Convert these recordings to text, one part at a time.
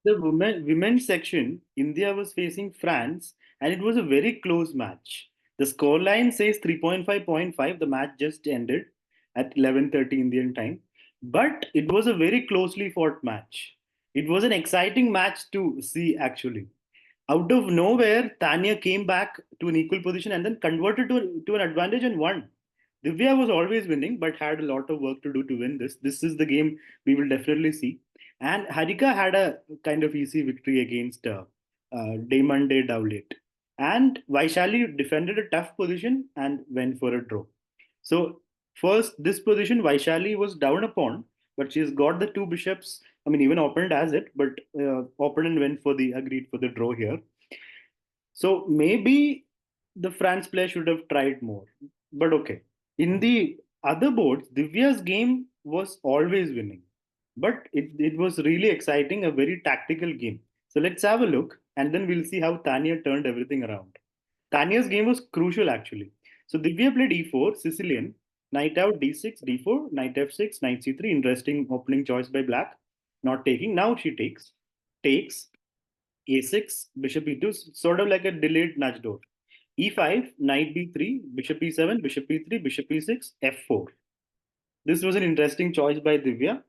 the women's section, India was facing France, and it was a very close match. The scoreline says 3.5.5. The match just ended at 11:30 Indian time, but it was a very closely fought match. It was an exciting match to see actually. Out of nowhere, Tanya came back to an equal position and then converted to an advantage and won. Divya was always winning, but had a lot of work to do to win this. This is the game we will definitely see. And Harika had a kind of easy victory against Demande Dowlett. And Vaishali defended a tough position and went for a draw. So, first, this position, Vaishali was down upon, but she's got the two bishops. I mean, even opponent has it, but opponent went for the agreed for the draw here. So maybe the France player should have tried more. But okay. In the other boards, Divya's game was always winning. But it was really exciting, a very tactical game. So let's have a look and then we'll see how Tanya turned everything around. Tanya's game was crucial actually. So Divya played e4, Sicilian, knight out d6, d4, knight f6, knight c3. Interesting opening choice by black. Not taking. Now she takes, a6, bishop e2, sort of like a delayed nudge door. e5, knight b3, bishop e7, bishop e3, bishop e6, f4. This was an interesting choice by Divya.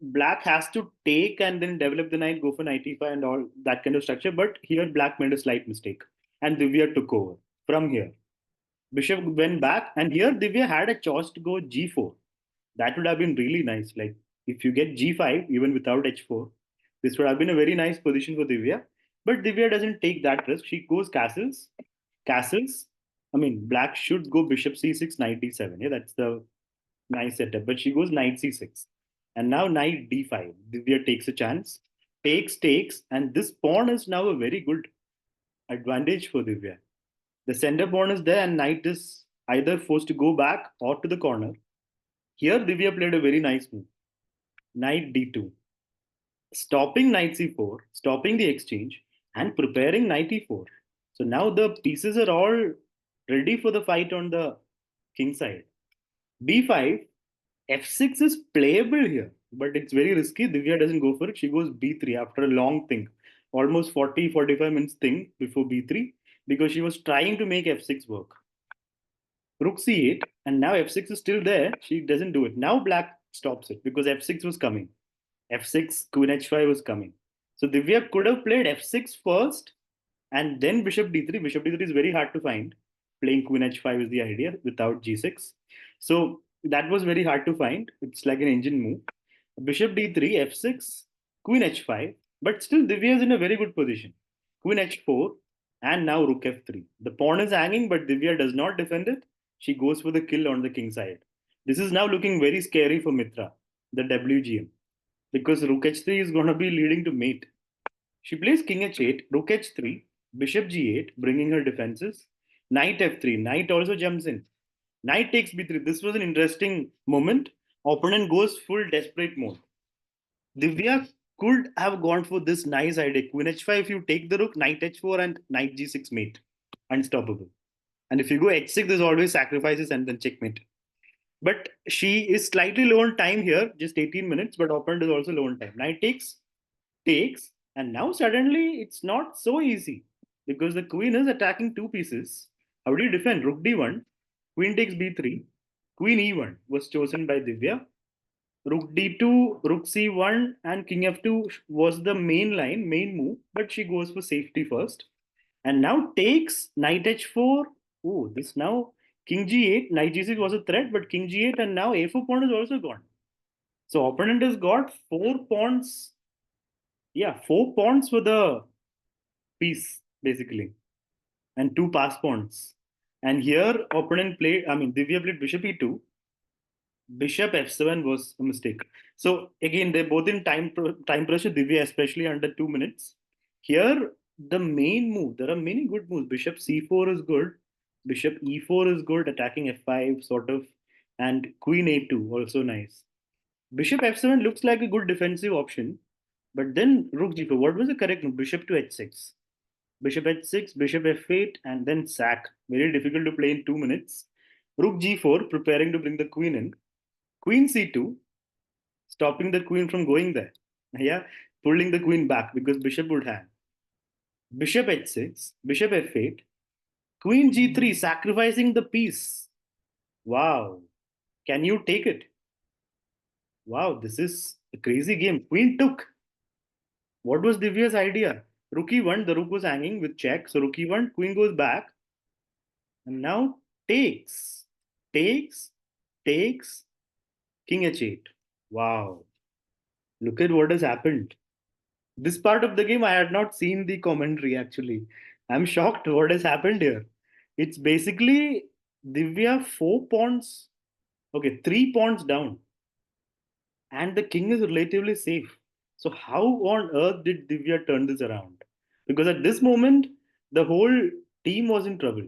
Black has to take and then develop the knight, go for knight e5 and all that kind of structure. But here black made a slight mistake and Divya took over from here. Bishop went back and here Divya had a choice to go g4. That would have been really nice. Like if you get g5 even without h4, this would have been a very nice position for Divya. But Divya doesn't take that risk. She goes castles, castles. I mean, black should go bishop c6, knight d7. Yeah, that's the nice setup. But she goes knight c6, and now knight d5. Divya takes a chance, takes, and this pawn is now a very good advantage for Divya. The center pawn is there, and knight is either forced to go back or to the corner. Here, Divya played a very nice move. Knight d2, stopping knight c4, stopping the exchange, and preparing knight e4. So now the pieces are all ready for the fight on the king side. b5, f6 is playable here, but it's very risky. Divya doesn't go for it. She goes b3 after a long think, almost 40-45 minutes think before b3, because she was trying to make f6 work. Rook c8, and now f6 is still there. She doesn't do it. Now black stops it because f6 was coming. F6, queen h5 was coming. So Divya could have played f6 first and then bishop d3. Bishop d3 is very hard to find. Playing queen h5 is the idea without g6. So that was very hard to find. It's like an engine move. Bishop d3, f6, queen h5. But still Divya is in a very good position. Queen h4 and now rook f3. The pawn is hanging, but Divya does not defend it. She goes for the kill on the king side. This is now looking very scary for Mitra, the WGM, because rook h3 is going to be leading to mate. She plays king h8, rook h3, bishop g8, bringing her defenses. Knight f3, knight also jumps in. Knight takes b3. This was an interesting moment. Opponent goes full desperate mode. Divya could have gone for this nice idea. Queen h5, if you take the rook, knight h4 and knight g6 mate. Unstoppable. And if you go h6, there's always sacrifices and then checkmate. But she is slightly low on time here, just 18 minutes, but opponent is also low on time. Knight takes, and now suddenly it's not so easy because the queen is attacking two pieces. How do you defend? Rook d1, queen takes b3, queen e1 was chosen by Divya. Rook d2, rook c1, and king f2 was the main move, but she goes for safety first. And now takes knight h4. Oh, this now king g8, knight g6 was a threat, but king g8, and now a4 pawn is also gone. So opponent has got four pawns. Yeah, four pawns for the piece basically, and two pass pawns. And here opponent played. I mean, Divya played bishop e2. Bishop f7 was a mistake. So again, they're both in time pressure. Divya especially under 2 minutes. Here the main move. There are many good moves. Bishop c4 is good. Bishop e4 is good. Attacking f5 sort of, and queen a2 also nice. Bishop f7 looks like a good defensive option, but then rook g4. What was the correct move? Bishop to h6. Bishop h6, bishop f8, and then sack. Very difficult to play in 2 minutes. Rook g4, preparing to bring the queen in. Queen c2, stopping the queen from going there. Yeah, pulling the queen back because bishop would hang. Bishop h6, bishop f8, queen g3, sacrificing the piece. Wow. Can you take it? Wow, this is a crazy game. Queen took. What was Divya's idea? Rook e1, the rook was hanging with check. So rook e1, queen goes back. And now takes, takes, takes, king h8. Wow. Look at what has happened. This part of the game, I had not seen the commentary actually. I'm shocked what has happened here. It's basically Divya 4 pawns, okay, 3 pawns down, and the king is relatively safe. So, how on earth did Divya turn this around? Because at this moment, the whole team was in trouble.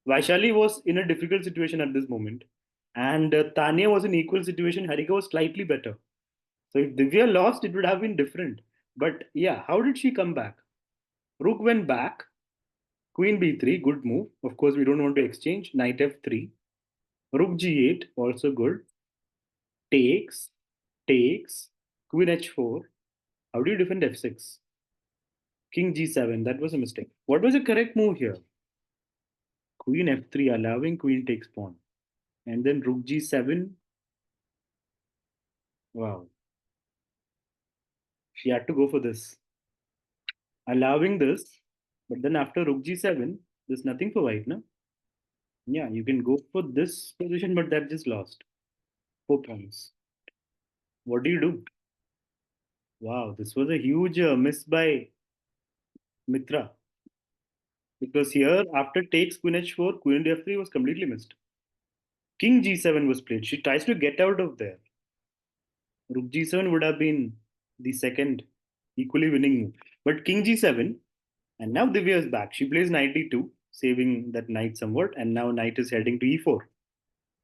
Vaishali was in a difficult situation at this moment, and Tanya was in equal situation. Harika was slightly better. So, if Divya lost, it would have been different. But yeah, how did she come back? Rook went back, queen b3, good move. Of course, we don't want to exchange. Knight f3, rook g8, also good. Takes, takes, queen h4. How do you defend f6? King g7, that was a mistake. What was the correct move here? Queen f3, allowing queen takes pawn. And then rook g7. Wow, she had to go for this. Allowing this, but then after rook g7, there's nothing for white, no? Yeah, you can go for this position, but that just lost. 4 points. What do you do? Wow, this was a huge miss by Mitra. Because here, after takes queen h4, queen d3 was completely missed. King g7 was played. She tries to get out of there. Rook g7 would have been the second equally winning move. But king g7, and now Divya is back. She plays knight d2, saving that knight somewhat, and now knight is heading to e4.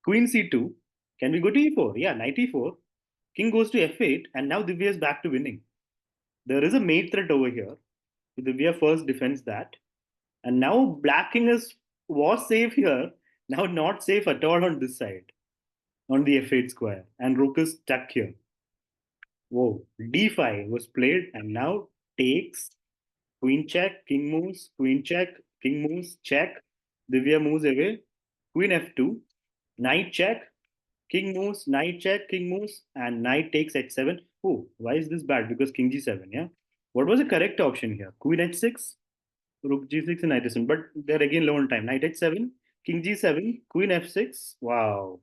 Queen c2. Can we go to e4? Yeah, knight e4. King goes to f8, and now Divya is back to winning. There is a mate threat over here. Divya first defends that. And now black king is was safe here. Now not safe at all on this side, on the f8 square. And rook is stuck here. Whoa, d5 was played, and now takes, queen check, king moves, queen check, king moves, check. Divya moves away. Queen f2, knight check, king moves, knight check, king moves, and knight takes h7. Oh, why is this bad? Because king g7, yeah? What was the correct option here? Queen h6, rook g6, and knight h7. But they're again low on time. Knight h7, king g7, queen f6. Wow.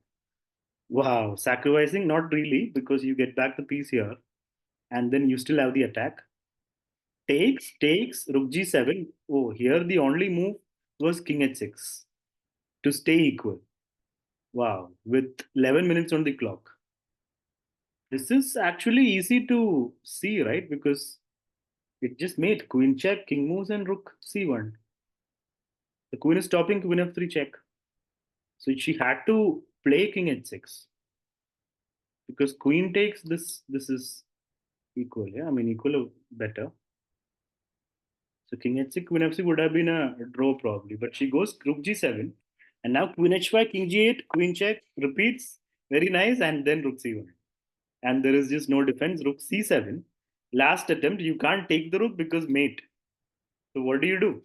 Wow. Sacrificing? Not really, because you get back the piece here, and then you still have the attack. Takes, rook g7. Oh, here the only move was king h6 to stay equal. Wow, with 11 minutes on the clock. This is actually easy to see, right? Because it just made queen check, king moves, and rook c1. The queen is stopping queen f3 check. So she had to play king h6 because queen takes this. This is equal. Yeah, I mean equal or better. So king h6, queen f6 would have been a draw probably. But she goes rook g7, and now queen h5, king g8, queen check repeats. Very nice, and then rook c1. And there is just no defense. Rook c7. Last attempt, you can't take the rook because mate. So what do?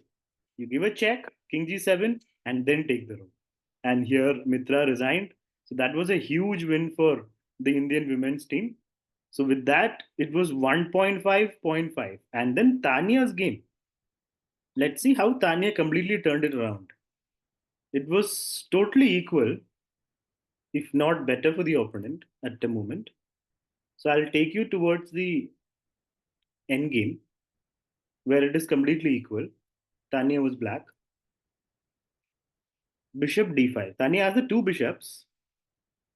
You give a check, king g7, and then take the rook. And here Mitra resigned. So that was a huge win for the Indian women's team. So with that, it was 1.5, point 5. And then Tanya's game. Let's see how Tanya completely turned it around. It was totally equal, if not better for the opponent at the moment. So I'll take you towards the end game where it is completely equal. Tanya was black. Bishop d5. Tanya has the two bishops,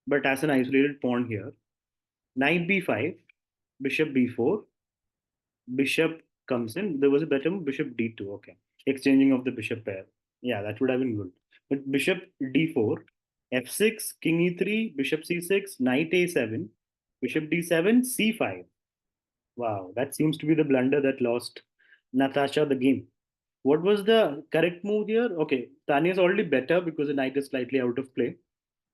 but as an isolated pawn here. Knight b5, bishop b4, bishop comes in. There was a better move, bishop d2. Okay. Exchanging of the bishop pair. Yeah, that would have been good. But bishop d4, f6, king e3, bishop c6, knight a7, bishop d7, c5. Wow, that seems to be the blunder that lost Natasha the game. What was the correct move here? Okay, Tanya is already better because the knight is slightly out of play.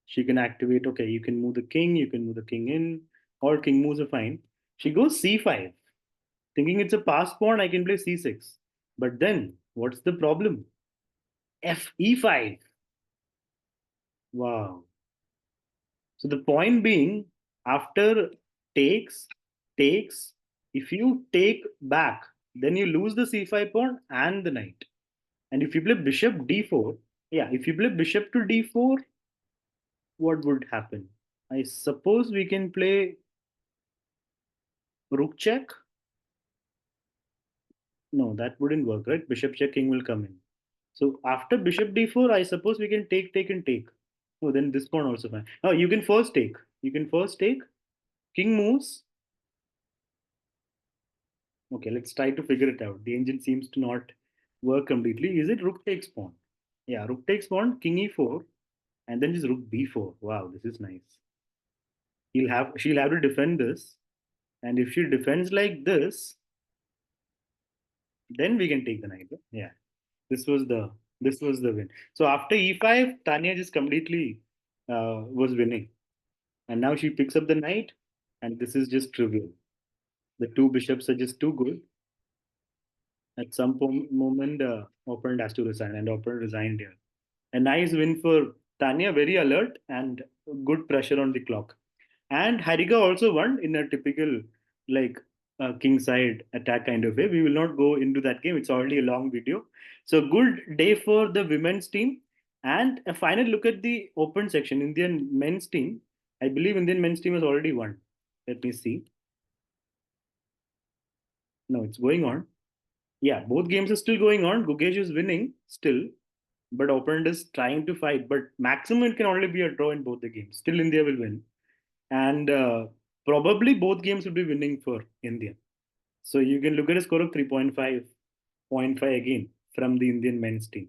She can activate, okay, you can move the king in, all king moves are fine. She goes c5. Thinking it's a pass pawn, I can play c6. But then, what's the problem? F e5. Wow. So the point being, after takes, takes, if you take back, then you lose the c5 pawn and the knight. And if you play bishop d4, yeah, if you play bishop to d4, what would happen? I suppose we can play rook check. No, that wouldn't work, right? Bishop check, king will come in. So after bishop d4, I suppose we can take, take, and take. Oh, then this pawn also fine. Oh, you can first take. You can first take. King moves. Okay, let's try to figure it out. The engine seems to not work completely. Is it rook takes pawn? Yeah, rook takes pawn, king e4, and then just rook b4. Wow, this is nice. She'll have to defend this, and if she defends like this, then we can take the knight. Yeah, this was the this was the win. So after e5, Tanya just completely was winning, and now she picks up the knight, and this is just trivial. The two bishops are just too good. At some moment, opponent has to resign, and opponent resigned here. A nice win for Tanya, very alert and good pressure on the clock. And Harika also won in a typical like king side attack kind of way. We will not go into that game. It's already a long video. So good day for the women's team. And a final look at the open section. Indian men's team. I believe Indian men's team has already won. Let me see. No, it's going on. Yeah, both games are still going on. Gugesh is winning still, but opponent is trying to fight. But maximum it can only be a draw in both the games. Still, India will win, and probably both games will be winning for India. So you can look at a score of 3.5, point 0.5 again from the Indian men's team.